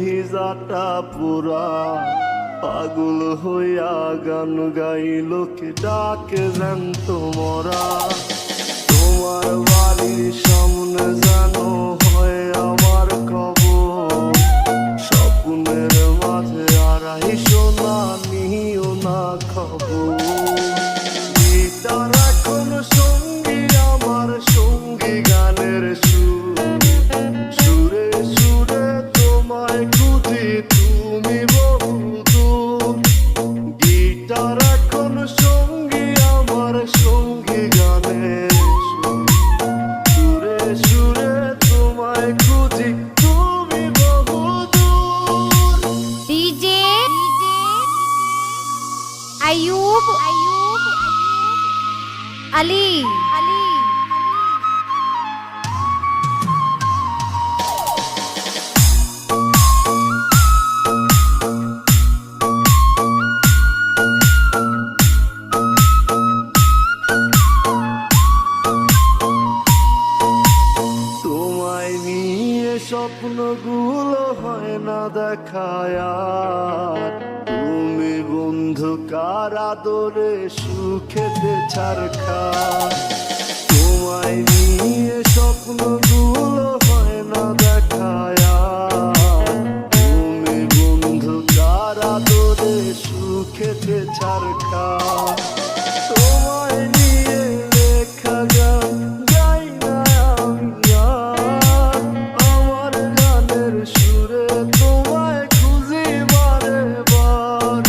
কলিজাটা পুরা পাগল হইয়া গান গাই লোকে ডাকে জ্যান্ত মরা। তোমার বাড়ির সামনে যেন হয় আমার কবর, স্বপ্নের মাঝে আড়াইশো না নিও না খবর। গিটার এখন সঙ্গী আমার, সঙ্গী গানের সুর, সুরে সুরে তোমায় খুঁজি তুমি বহুদূর। গিটার এখন সঙ্গী আমার, সঙ্গী গানের সুর, সুরে সুরে তোমায় খুঁজি তুমি বহুদূর। ডিজে আইয়ুব আলী তোমায় নিয়ে স্বপ্নগুলো হয় না দেখায় আর, তুমি বন্ধু কার আদরে সুখেতে ছাড়খার। তোমায় নিয়ে স্বপ্নগুলো হয় না দেখায় আর, তুমি বন্ধু কার আদরে সুখেতে ছাড়খার। তোমায় নিয়ে লেখা গান গাই না আমি আর, আমার গানের সুরে তোমায় খুঁজি বারে বার।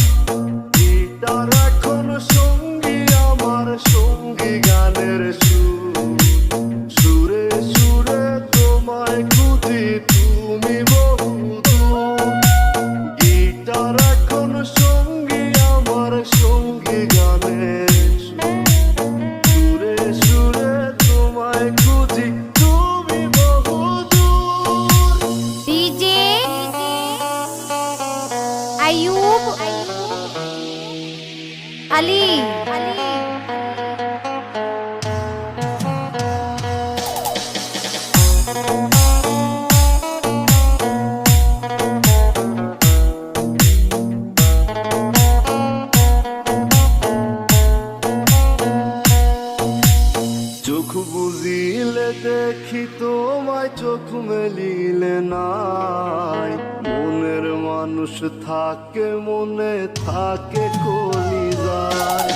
গিটার এখন সঙ্গী আমার, সঙ্গী গানের সুর, সুরে সুরে তোমায় খুঁজি তুমি বহুদূর। গিটার এখন সঙ্গী আমার, সঙ্গী গানের সুর, সুরে সুরে তোমায় খুঁজি তুমি বহুদূর। ডিজে আইয়ুব আলী চোখ বুঝিলে দেখি তোমায়, চোখ মেলিলে নাই। মনের মানুষ থাকে মনে থাকে কলিজায়।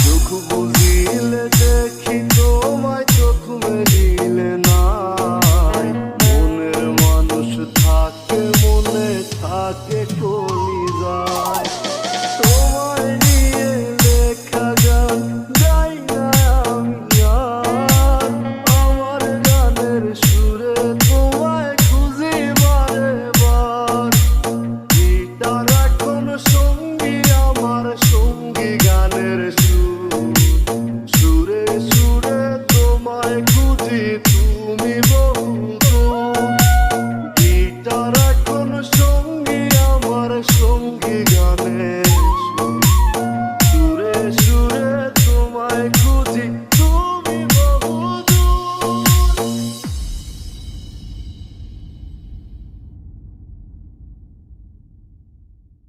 চোখ বুঝিলে দেখি তোমায়, চোখ মেলিলে নাই। মনের মানুষ থাকে মনে থাকে কলিজায়। তোমায় নিয়ে লেখা গান গাই না আমি আর, আমার গানের সুরে তোমায় খুঁজি বারে বার। গিটার